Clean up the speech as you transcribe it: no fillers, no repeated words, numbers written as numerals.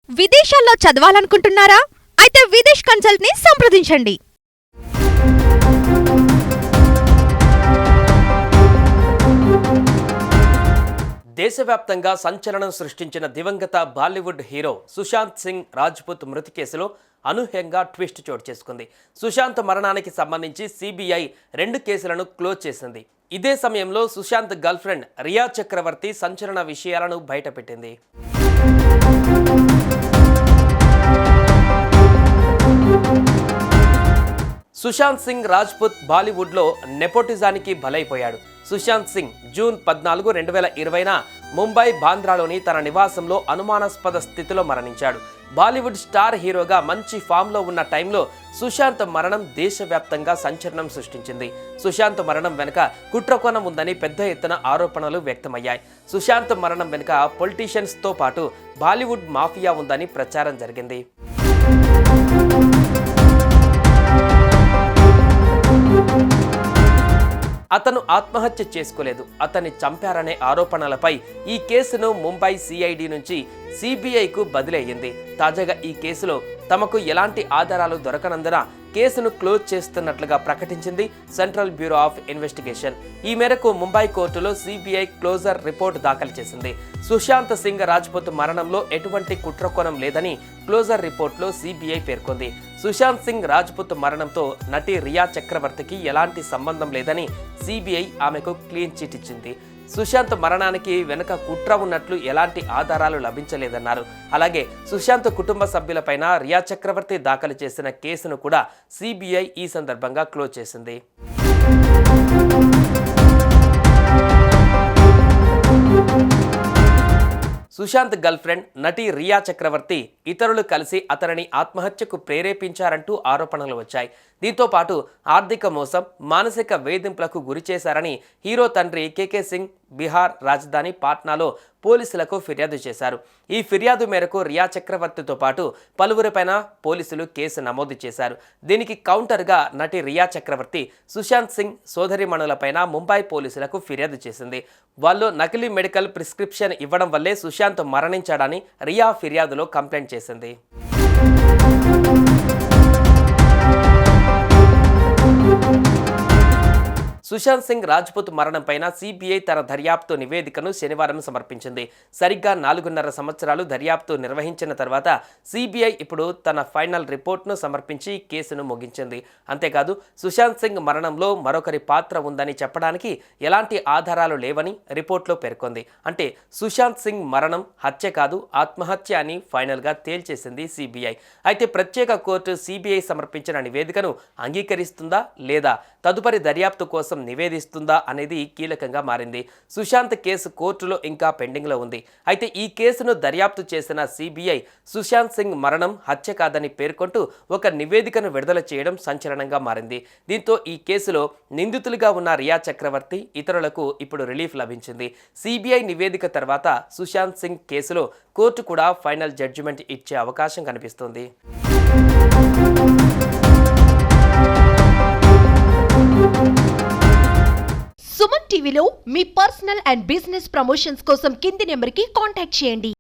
విదేశాల్లో చదవాలనుకుంటున్నారా? అయితే విదేశ్ కన్సల్ట్ ని సంప్రదించండి. దేశవ్యాప్తంగా సంచలనం సృష్టించిన దివంగత బాలీవుడ్ హీరో సుశాంత్ సింగ్ రాజ్పుత్ మృతి కేసులో అనూహ్యంగా ట్విస్ట్ చోటు చేసుకుంది. సుశాంత్ మరణానికి సంబంధించి సిబిఐ 2 కేసులను క్లోజ్ చేసింది. ఇదే సమయంలో సుశాంత్ గర్ల్ ఫ్రెండ్ రియా చక్రవర్తి సంచలన విషయాలను బయటపెట్టింది. సుశాంత్ సింగ్ రాజ్పుత్ బాలీవుడ్లో నెపోటిజానికి బలైపోయాడు. సుశాంత్ సింగ్ జూన్ 14, 2020న ముంబై బాంద్రాలోని తన నివాసంలో అనుమానాస్పద స్థితిలో మరణించాడు. బాలీవుడ్ స్టార్ హీరోగా మంచి ఫామ్లో ఉన్న టైంలో సుశాంత్ మరణం దేశవ్యాప్తంగా సంచలనం సృష్టించింది. సుశాంత్ మరణం వెనుక కుట్రకోణం ఉందని పెద్ద ఎత్తున ఆరోపణలు వ్యక్తమయ్యాయి. సుశాంత్ మరణం వెనుక పొలిటీషియన్స్తో పాటు బాలీవుడ్ మాఫియా ఉందని ప్రచారం జరిగింది. అతను ఆత్మహత్య చేసుకోలేదు, అతన్ని చంపారనే ఆరోపణలపై ఈ కేసును ముంబై సిఐడి నుంచి సిబిఐకు బదిలీ అయ్యింది. తాజాగా ఈ కేసులో తమకు ఎలాంటి ఆధారాలు దొరకనందున కేసును క్లోజ్ చేస్తున్నట్లుగా ప్రకటించింది సెంట్రల్ బ్యూరో ఆఫ్ ఇన్వెస్టిగేషన్. ఈ మేరకు ముంబై కోర్టులో సిబిఐ క్లోజర్ రిపోర్ట్ దాఖలు చేసింది. సుశాంత్ సింగ్ రాజ్పుత్ మరణంలో ఎటువంటి కుట్రకోణం లేదని క్లోజర్ రిపోర్ట్లో సిబిఐ పేర్కొంది. సుశాంత్ సింగ్ రాజ్పుత్ మరణంతో నటి రియా చక్రవర్తికి ఎలాంటి సంబంధం లేదని సిబిఐ ఆమెకు క్లీన్ చిట్ ఇచ్చింది. సుశాంత్ మరణానికి వెనుక కుట్ర ఉన్నట్లు ఎలాంటి ఆధారాలు లభించలేదన్నారు. అలాగే సుశాంత్ కుటుంబ సభ్యులపైన రియా చక్రవర్తి దాఖలు చేసిన కేసును కూడా సిబిఐ ఈ సందర్భంగా క్లోజ్ చేసింది. సుశాంత్ గర్ల్ ఫ్రెండ్ నటి రియా చక్రవర్తి ఇతరులు కలిసి అతనిని ఆత్మహత్యకు ప్రేరేపించారంటూ ఆరోపణలు వచ్చాయి. దీంతో పాటు ఆర్థిక మోసం, మానసిక వేధింపులకు గురి చేశారని హీరో తండ్రి కేకే సింగ్ బీహార్ రాజధాని పాట్నాలో పోలీసులకు ఫిర్యాదు చేశారు. ఈ ఫిర్యాదు మేరకు రియా చక్రవర్తితో పాటు పలువురిపైన పోలీసులు కేసు నమోదు చేశారు. దీనికి కౌంటర్గా నటి రియా చక్రవర్తి సుశాంత్ సింగ్ సోదరిమణులపైన ముంబై పోలీసులకు ఫిర్యాదు చేసింది. వాళ్ళు నకిలీ మెడికల్ ప్రిస్క్రిప్షన్ ఇవ్వడం వల్లే సుశాంత్ మరణించాడని రియా ఫిర్యాదులో కంప్లైంట్ చేసింది. సుశాంత్ సింగ్ రాజ్పుత్ మరణంపైన సిబిఐ తన దర్యాప్తు నివేదికను శనివారం సమర్పించింది. సరిగ్గా 4.5 సంవత్సరాలు దర్యాప్తు నిర్వహించిన తర్వాత సిబిఐ ఇప్పుడు తన ఫైనల్ రిపోర్ట్ను సమర్పించి కేసును ముగించింది. అంతేకాదు సుశాంత్ సింగ్ మరణంలో మరొకరి పాత్ర ఉందని చెప్పడానికి ఎలాంటి ఆధారాలు లేవని రిపోర్ట్లో పేర్కొంది. అంటే సుశాంత్ సింగ్ మరణం హత్య కాదు, ఆత్మహత్య అని ఫైనల్గా తేల్చేసింది సిబిఐ. అయితే ప్రత్యేక కోర్టు సిబిఐ సమర్పించిన నివేదికను అంగీకరిస్తుందా లేదా తదుపరి దర్యాప్తు కోసం నివేదిస్తుందా అనేది కీలకంగా మారింది. సుశాంత్ కేసు కోర్టులో ఇంకా పెండింగ్లో ఉంది. అయితే ఈ కేసును దర్యాప్తు చేసిన సిబిఐ సుశాంత్ సింగ్ మరణం హత్య కాదని పేర్కొంటూ ఒక నివేదికను విడుదల చేయడం సంచలనంగా మారింది. దీంతో ఈ కేసులో నిందితులుగా ఉన్న రియా చక్రవర్తి ఇతరులకు ఇప్పుడు రిలీఫ్ లభించింది. సిబిఐ నివేదిక తర్వాత సుశాంత్ సింగ్ కేసులో కోర్టు కూడా ఫైనల్ జడ్జిమెంట్ ఇచ్చే అవకాశం కనిపిస్తుంది. సుమన్ టీవీలో మీ పర్సనల్ అండ్ బిజినెస్ ప్రమోషన్స్ కోసం కింది నెంబర్కి కాంటాక్ట్ చేయండి.